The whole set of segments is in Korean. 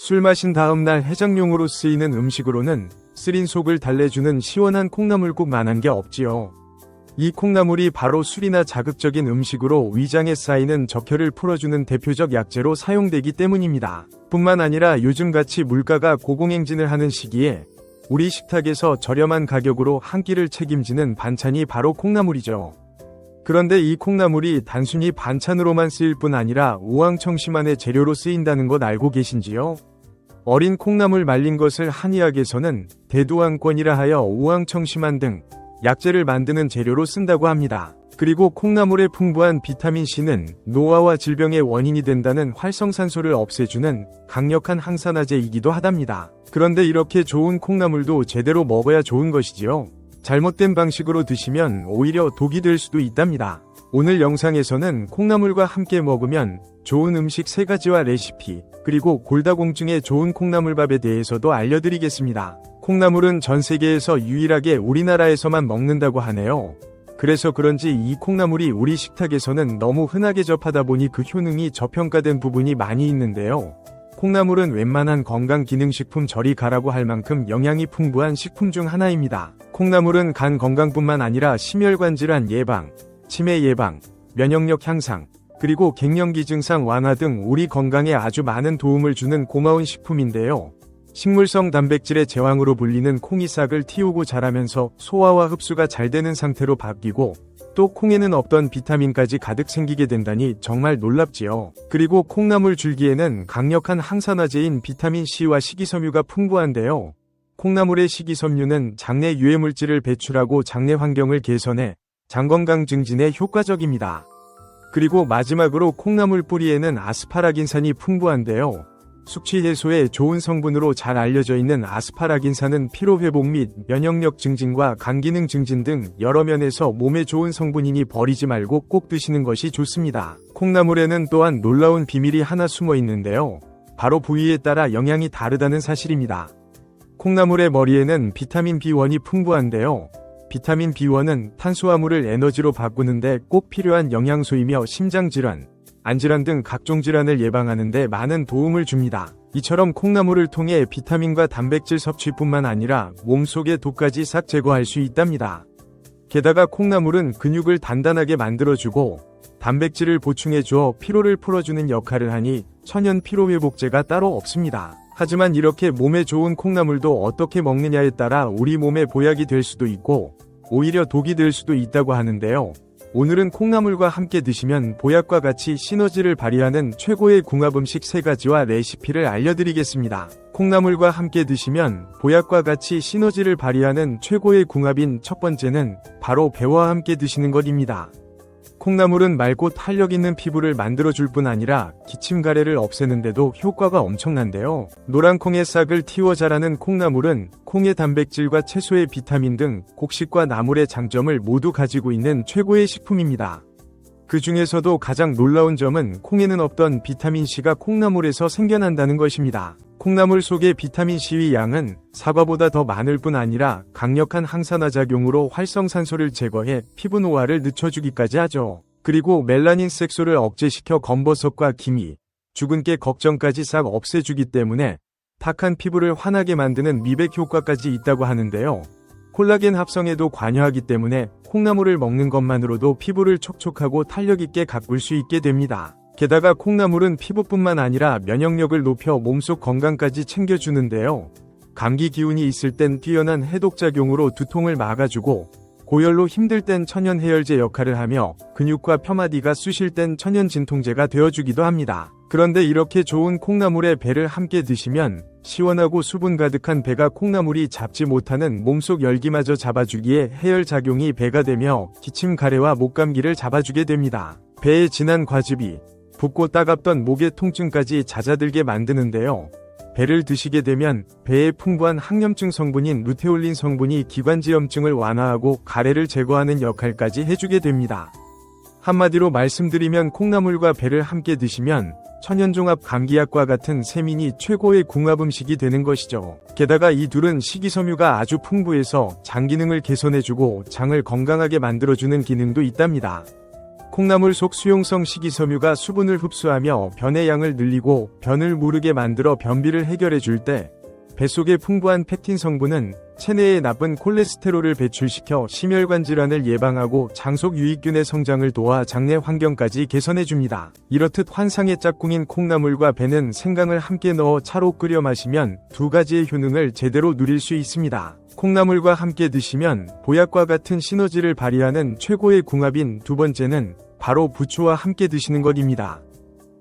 술 마신 다음 날 해장용으로 쓰이는 음식으로는 쓰린 속을 달래주는 시원한 콩나물국만한 게 없지요. 이 콩나물이 바로 술이나 자극적인 음식으로 위장에 쌓이는 적혈을 풀어주는 대표적 약재로 사용되기 때문입니다. 뿐만 아니라 요즘같이 물가가 고공행진을 하는 시기에 우리 식탁에서 저렴한 가격으로 한 끼를 책임지는 반찬이 바로 콩나물이죠. 그런데 이 콩나물이 단순히 반찬으로만 쓰일 뿐 아니라 우황청심환의 재료로 쓰인다는 것 알고 계신지요? 어린 콩나물 말린 것을 한의학에서는 대두황권이라 하여 우황청심환 등 약재를 만드는 재료로 쓴다고 합니다. 그리고 콩나물의 풍부한 비타민C는 노화와 질병의 원인이 된다는 활성산소를 없애주는 강력한 항산화제이기도 하답니다. 그런데 이렇게 좋은 콩나물도 제대로 먹어야 좋은 것이지요. 잘못된 방식으로 드시면 오히려 독이 될 수도 있답니다. 오늘 영상에서는 콩나물과 함께 먹으면 좋은 음식 3가지와 레시피, 그리고 골다공증에 좋은 콩나물밥에 대해서도 알려드리겠습니다. 콩나물은 전 세계에서 유일하게 우리나라에서만 먹는다고 하네요. 그래서 그런지 이 콩나물이 우리 식탁에서는 너무 흔하게 접하다 보니 그 효능이 저평가된 부분이 많이 있는데요. 콩나물은 웬만한 건강기능식품 저리 가라고 할 만큼 영양이 풍부한 식품 중 하나입니다. 콩나물은 간 건강뿐만 아니라 심혈관 질환 예방, 치매 예방, 면역력 향상, 그리고 갱년기 증상 완화 등 우리 건강에 아주 많은 도움을 주는 고마운 식품인데요. 식물성 단백질의 제왕으로 불리는 콩이 싹을 틔우고 자라면서 소화와 흡수가 잘 되는 상태로 바뀌고 또 콩에는 없던 비타민까지 가득 생기게 된다니 정말 놀랍지요. 그리고 콩나물 줄기에는 강력한 항산화제인 비타민C와 식이섬유가 풍부한데요. 콩나물의 식이섬유는 장내 유해물질을 배출하고 장내 환경을 개선해 장건강 증진에 효과적입니다. 그리고 마지막으로 콩나물 뿌리에는 아스파라긴산이 풍부한데요. 숙취 해소에 좋은 성분으로 잘 알려져 있는 아스파라긴산은 피로회복 및 면역력 증진과 간기능 증진 등 여러 면에서 몸에 좋은 성분이니 버리지 말고 꼭 드시는 것이 좋습니다. 콩나물에는 또한 놀라운 비밀이 하나 숨어 있는데요. 바로 부위에 따라 영양이 다르다는 사실입니다. 콩나물의 머리에는 비타민 B1이 풍부한데요. 비타민 B1은 탄수화물을 에너지로 바꾸는데 꼭 필요한 영양소이며 심장질환, 안질환 등 각종 질환을 예방하는 데 많은 도움을 줍니다. 이처럼 콩나물을 통해 비타민과 단백질 섭취뿐만 아니라 몸속의 독까지 싹 제거할 수 있답니다. 게다가 콩나물은 근육을 단단하게 만들어주고 단백질을 보충해주어 피로를 풀어주는 역할을 하니 천연 피로회복제가 따로 없습니다. 하지만 이렇게 몸에 좋은 콩나물도 어떻게 먹느냐에 따라 우리 몸에 보약이 될 수도 있고 오히려 독이 될 수도 있다고 하는데요. 오늘은 콩나물과 함께 드시면 보약과 같이 시너지를 발휘하는 최고의 궁합음식 3가지와 레시피를 알려드리겠습니다. 콩나물과 함께 드시면 보약과 같이 시너지를 발휘하는 최고의 궁합인 첫 번째는 바로 배와 함께 드시는 것입니다. 콩나물은 맑고 탄력 있는 피부를 만들어줄 뿐 아니라 기침 가래를 없애는데도 효과가 엄청난데요. 노란 콩의 싹을 틔워 자라는 콩나물은 콩의 단백질과 채소의 비타민 등 곡식과 나물의 장점을 모두 가지고 있는 최고의 식품입니다. 그 중에서도 가장 놀라운 점은 콩에는 없던 비타민C가 콩나물에서 생겨난다는 것입니다. 콩나물 속의 비타민C의 양은 사과보다 더 많을 뿐 아니라 강력한 항산화 작용으로 활성산소를 제거해 피부 노화를 늦춰주기까지 하죠. 그리고 멜라닌 색소를 억제시켜 검버섯과 기미, 주근깨 걱정까지 싹 없애주기 때문에 탁한 피부를 환하게 만드는 미백 효과까지 있다고 하는데요. 콜라겐 합성에도 관여하기 때문에 콩나물을 먹는 것만으로도 피부를 촉촉하고 탄력있게 가꿀 수 있게 됩니다. 게다가 콩나물은 피부뿐만 아니라 면역력을 높여 몸속 건강까지 챙겨주는데요. 감기 기운이 있을 땐 뛰어난 해독작용으로 두통을 막아주고 고열로 힘들 땐 천연 해열제 역할을 하며 근육과 펴마디가 쑤실 땐 천연 진통제가 되어주기도 합니다. 그런데 이렇게 좋은 콩나물에 배를 함께 드시면 시원하고 수분 가득한 배가 콩나물이 잡지 못하는 몸속 열기마저 잡아주기에 해열작용이 배가 되며 기침 가래와 목감기를 잡아주게 됩니다. 배에 진한 과즙이 붓고 따갑던 목의 통증까지 잦아들게 만드는데요. 배를 드시게 되면 배에 풍부한 항염증 성분인 루테올린 성분이 기관지염증을 완화하고 가래를 제거하는 역할까지 해주게 됩니다. 한마디로 말씀드리면 콩나물과 배를 함께 드시면 천연종합 감기약과 같은 세민이 최고의 궁합음식이 되는 것이죠. 게다가 이 둘은 식이섬유가 아주 풍부해서 장 기능을 개선해주고 장을 건강하게 만들어주는 기능도 있답니다. 콩나물 속 수용성 식이섬유가 수분을 흡수하며 변의 양을 늘리고 변을 무르게 만들어 변비를 해결해 줄 때, 배 속의 풍부한 펙틴 성분은 체내에 나쁜 콜레스테롤을 배출시켜 심혈관 질환을 예방하고 장속 유익균의 성장을 도와 장내 환경까지 개선해줍니다. 이렇듯 환상의 짝꿍인 콩나물과 배는 생강을 함께 넣어 차로 끓여 마시면 두 가지의 효능을 제대로 누릴 수 있습니다. 콩나물과 함께 드시면 보약과 같은 시너지를 발휘하는 최고의 궁합인 두 번째는 바로 부추와 함께 드시는 것입니다.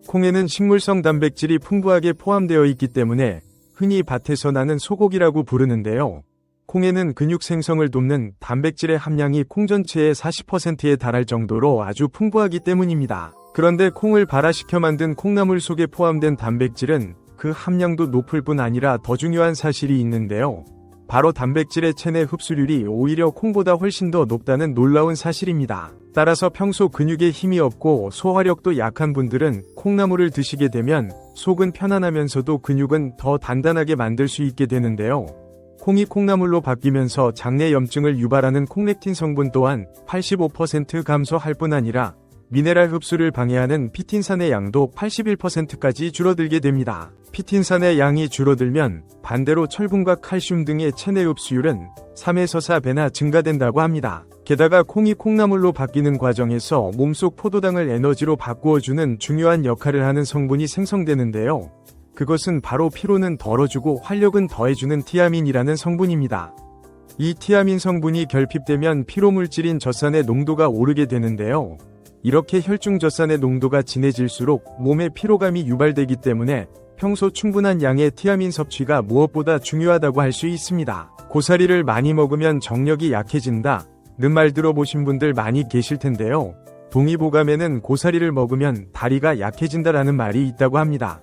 콩에는 식물성 단백질이 풍부하게 포함되어 있기 때문에 흔히 밭에서 나는 소고기라고 부르는데요. 콩에는 근육 생성을 돕는 단백질의 함량이 콩 전체의 40%에 달할 정도로 아주 풍부하기 때문입니다. 그런데 콩을 발화시켜 만든 콩나물 속에 포함된 단백질은 그 함량도 높을 뿐 아니라 더 중요한 사실이 있는데요. 바로 단백질의 체내 흡수율이 오히려 콩보다 훨씬 더 높다는 놀라운 사실입니다. 따라서 평소 근육에 힘이 없고 소화력도 약한 분들은 콩나물을 드시게 되면 속은 편안하면서도 근육은 더 단단하게 만들 수 있게 되는데요. 콩이 콩나물로 바뀌면서 장내 염증을 유발하는 콩렉틴 성분 또한 85% 감소할 뿐 아니라 미네랄 흡수를 방해하는 피틴산의 양도 81%까지 줄어들게 됩니다. 피틴산의 양이 줄어들면 반대로 철분과 칼슘 등의 체내 흡수율은 3에서 4배나 증가된다고 합니다. 게다가 콩이 콩나물로 바뀌는 과정에서 몸속 포도당을 에너지로 바꾸어주는 중요한 역할을 하는 성분이 생성되는데요. 그것은 바로 피로는 덜어주고 활력은 더해주는 티아민이라는 성분입니다. 이 티아민 성분이 결핍되면 피로물질인 젖산의 농도가 오르게 되는데요. 이렇게 혈중젖산의 농도가 진해질수록 몸에 피로감이 유발되기 때문에 평소 충분한 양의 티아민 섭취가 무엇보다 중요하다고 할 수 있습니다. 고사리를 많이 먹으면 정력이 약해진다 는 말 들어보신 분들 많이 계실 텐데요. 동의보감에는 고사리를 먹으면 다리가 약해진다라는 말이 있다고 합니다.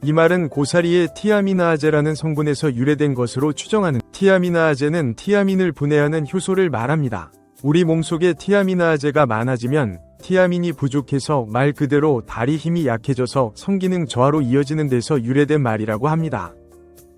이 말은 고사리의 티아미나아제라는 성분에서 유래된 것으로 추정하는 티아미나아제는 티아민을 분해하는 효소를 말합니다. 우리 몸속에 티아미나아제가 많아지면 티아민이 부족해서 말 그대로 다리 힘이 약해져서 성기능 저하로 이어지는 데서 유래된 말이라고 합니다.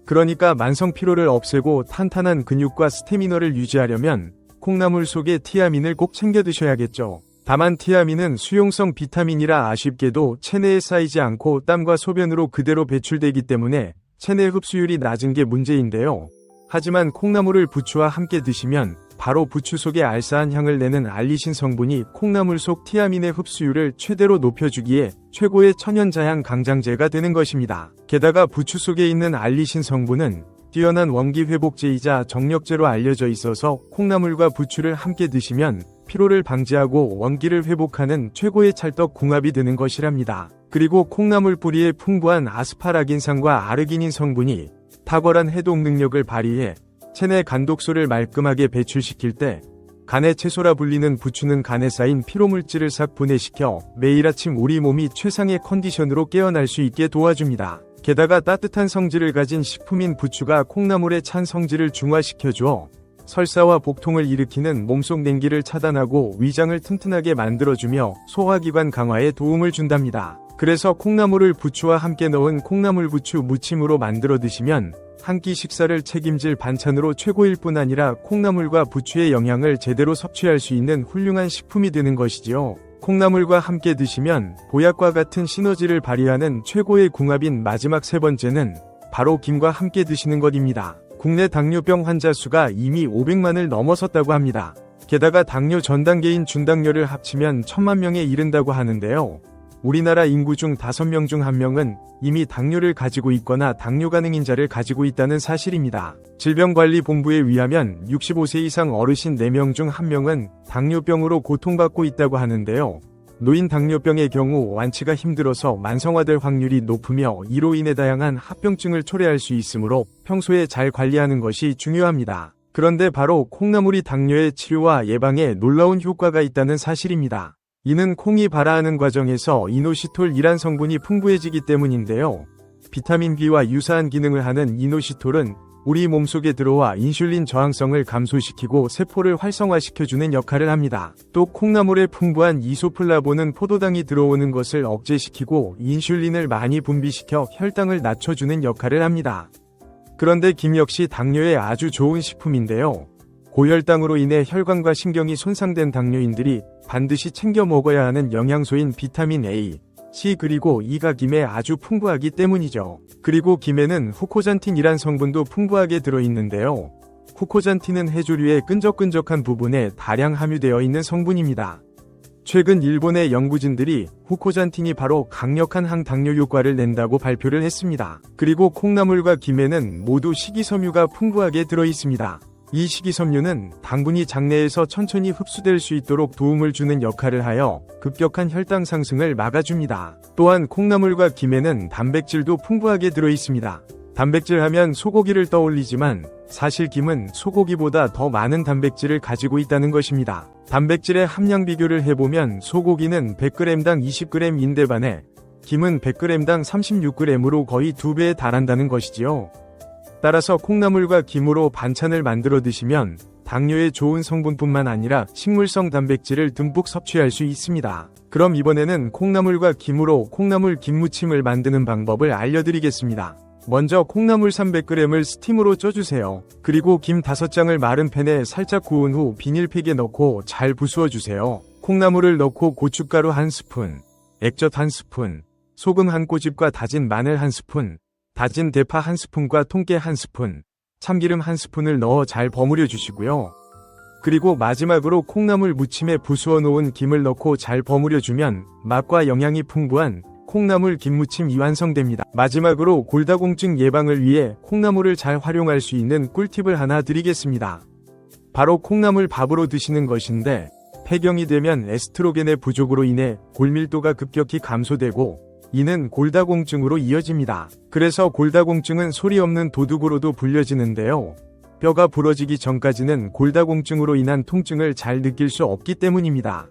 그러니까 만성 피로를 없애고 탄탄한 근육과 스태미너를 유지하려면 콩나물 속의 티아민을 꼭 챙겨 드셔야겠죠. 다만 티아민은 수용성 비타민이라 아쉽게도 체내에 쌓이지 않고 땀과 소변으로 그대로 배출되기 때문에 체내 흡수율이 낮은 게 문제인데요. 하지만 콩나물을 부추와 함께 드시면 바로 부추 속에 알싸한 향을 내는 알리신 성분이 콩나물 속 티아민의 흡수율을 최대로 높여주기에 최고의 천연자향 강장제가 되는 것입니다. 게다가 부추 속에 있는 알리신 성분은 뛰어난 원기 회복제이자 정력제로 알려져 있어서 콩나물과 부추를 함께 드시면 피로를 방지하고 원기를 회복하는 최고의 찰떡 궁합이 되는 것이랍니다. 그리고 콩나물 뿌리에 풍부한 아스파라긴산과 아르기닌 성분이 탁월한 해독 능력을 발휘해 체내 간독소를 말끔하게 배출시킬 때 간의 채소라 불리는 부추는 간에 쌓인 피로물질을 싹 분해시켜 매일 아침 우리 몸이 최상의 컨디션으로 깨어날 수 있게 도와줍니다. 게다가 따뜻한 성질을 가진 식품인 부추가 콩나물의 찬 성질을 중화시켜주어 설사와 복통을 일으키는 몸속 냉기를 차단하고 위장을 튼튼하게 만들어주며 소화기관 강화에 도움을 준답니다. 그래서 콩나물을 부추와 함께 넣은 콩나물 부추 무침으로 만들어 드시면 한 끼 식사를 책임질 반찬으로 최고일 뿐 아니라 콩나물과 부추의 영양을 제대로 섭취할 수 있는 훌륭한 식품이 되는 것이지요. 콩나물과 함께 드시면 보약과 같은 시너지를 발휘하는 최고의 궁합인 마지막 세 번째는 바로 김과 함께 드시는 것입니다. 국내 당뇨병 환자 수가 이미 500만을 넘어섰다고 합니다. 게다가 당뇨 전 단계인 중당뇨를 합치면 1000만 명에 이른다고 하는데요. 우리나라 인구 중 5명 중 1명은 이미 당뇨를 가지고 있거나 당뇨 가능인자를 가지고 있다는 사실입니다. 질병관리본부에 의하면 65세 이상 어르신 4명 중 1명은 당뇨병으로 고통받고 있다고 하는데요. 노인 당뇨병의 경우 완치가 힘들어서 만성화될 확률이 높으며 이로 인해 다양한 합병증을 초래할 수 있으므로 평소에 잘 관리하는 것이 중요합니다. 그런데 바로 콩나물이 당뇨의 치료와 예방에 놀라운 효과가 있다는 사실입니다. 이는 콩이 발화하는 과정에서 이노시톨이란 성분이 풍부해지기 때문인데요. 비타민 B와 유사한 기능을 하는 이노시톨은 우리 몸속에 들어와 인슐린 저항성을 감소시키고 세포를 활성화시켜주는 역할을 합니다. 또 콩나물에 풍부한 이소플라본은 포도당이 들어오는 것을 억제시키고 인슐린을 많이 분비시켜 혈당을 낮춰주는 역할을 합니다. 그런데 김 역시 당뇨에 아주 좋은 식품인데요. 고혈당으로 인해 혈관과 신경이 손상된 당뇨인들이 반드시 챙겨 먹어야 하는 영양소인 비타민 A, C 그리고 E가 김에 아주 풍부하기 때문이죠. 그리고 김에는 후코잔틴이란 성분도 풍부하게 들어있는데요. 후코잔틴은 해조류의 끈적끈적한 부분에 다량 함유되어 있는 성분입니다. 최근 일본의 연구진들이 후코잔틴이 바로 강력한 항당뇨 효과를 낸다고 발표를 했습니다. 그리고 콩나물과 김에는 모두 식이섬유가 풍부하게 들어있습니다. 이 식이섬유는 당분이 장내에서 천천히 흡수될 수 있도록 도움을 주는 역할을 하여 급격한 혈당 상승을 막아줍니다. 또한 콩나물과 김에는 단백질도 풍부하게 들어있습니다. 단백질 하면 소고기를 떠올리지만 사실 김은 소고기보다 더 많은 단백질을 가지고 있다는 것입니다. 단백질의 함량 비교를 해보면 소고기는 100g당 20g인데 반해 김은 100g당 36g으로 거의 2배에 달한다는 것이지요. 따라서 콩나물과 김으로 반찬을 만들어 드시면 당뇨에 좋은 성분뿐만 아니라 식물성 단백질을 듬뿍 섭취할 수 있습니다. 그럼 이번에는 콩나물과 김으로 콩나물 김무침을 만드는 방법을 알려드리겠습니다. 먼저 콩나물 300g을 스팀으로 쪄주세요. 그리고 김 5장을 마른 팬에 살짝 구운 후 비닐팩에 넣고 잘 부수어주세요. 콩나물을 넣고 고춧가루 1스푼, 액젓 1스푼, 소금 1꼬집과 다진 마늘 1스푼, 다진 대파 1스푼과 통깨 1스푼, 참기름 1스푼을 넣어 잘 버무려 주시고요. 그리고 마지막으로 콩나물 무침에 부수어 놓은 김을 넣고 잘 버무려 주면 맛과 영양이 풍부한 콩나물 김무침이 완성됩니다. 마지막으로 골다공증 예방을 위해 콩나물을 잘 활용할 수 있는 꿀팁을 하나 드리겠습니다. 바로 콩나물 밥으로 드시는 것인데 폐경이 되면 에스트로겐의 부족으로 인해 골밀도가 급격히 감소되고 이는 골다공증으로 이어집니다. 그래서 골다공증은 소리 없는 도둑으로도 불려지는데요. 뼈가 부러지기 전까지는 골다공증으로 인한 통증을 잘 느낄 수 없기 때문입니다.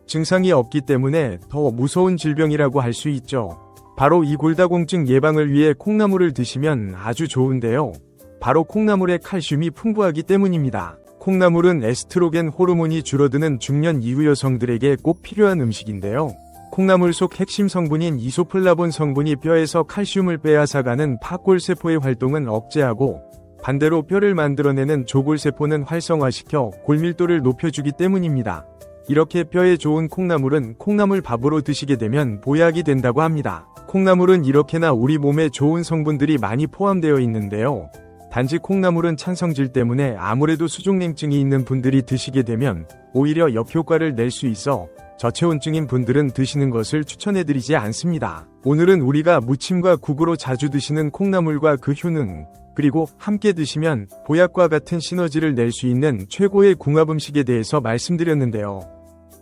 증상이 없기 때문에 더 무서운 질병이라고 할 수 있죠. 바로 이 골다공증 예방을 위해 콩나물을 드시면 아주 좋은데요. 바로 콩나물에 칼슘이 풍부하기 때문입니다. 콩나물은 에스트로겐 호르몬이 줄어드는 중년 이후 여성들에게 꼭 필요한 음식인데요. 콩나물 속 핵심 성분인 이소플라본 성분이 뼈에서 칼슘을 빼앗아가는 파골세포의 활동은 억제하고 반대로 뼈를 만들어내는 조골세포는 활성화시켜 골밀도를 높여주기 때문입니다. 이렇게 뼈에 좋은 콩나물은 콩나물 밥으로 드시게 되면 보약이 된다고 합니다. 콩나물은 이렇게나 우리 몸에 좋은 성분들이 많이 포함되어 있는데요. 단지 콩나물은 찬성질 때문에 아무래도 수족냉증이 있는 분들이 드시게 되면 오히려 역효과를 낼 수 있어 저체온증인 분들은 드시는 것을 추천해드리지 않습니다. 오늘은 우리가 무침과 국으로 자주 드시는 콩나물과 그 효능, 그리고 함께 드시면 보약과 같은 시너지를 낼 수 있는 최고의 궁합 음식에 대해서 말씀드렸는데요.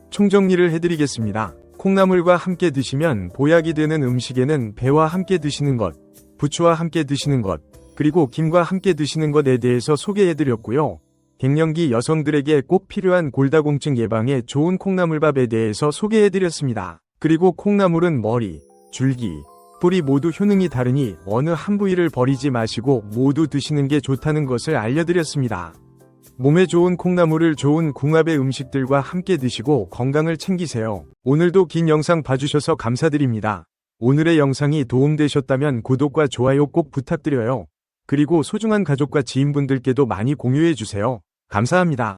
총정리를 해드리겠습니다. 콩나물과 함께 드시면 보약이 되는 음식에는 배와 함께 드시는 것, 부추와 함께 드시는 것, 그리고 김과 함께 드시는 것에 대해서 소개해드렸고요. 갱년기 여성들에게 꼭 필요한 골다공증 예방에 좋은 콩나물밥에 대해서 소개해드렸습니다. 그리고 콩나물은 머리, 줄기, 뿌리 모두 효능이 다르니 어느 한 부위를 버리지 마시고 모두 드시는 게 좋다는 것을 알려드렸습니다. 몸에 좋은 콩나물을 좋은 궁합의 음식들과 함께 드시고 건강을 챙기세요. 오늘도 긴 영상 봐주셔서 감사드립니다. 오늘의 영상이 도움되셨다면 구독과 좋아요 꼭 부탁드려요. 그리고 소중한 가족과 지인분들께도 많이 공유해주세요. 감사합니다.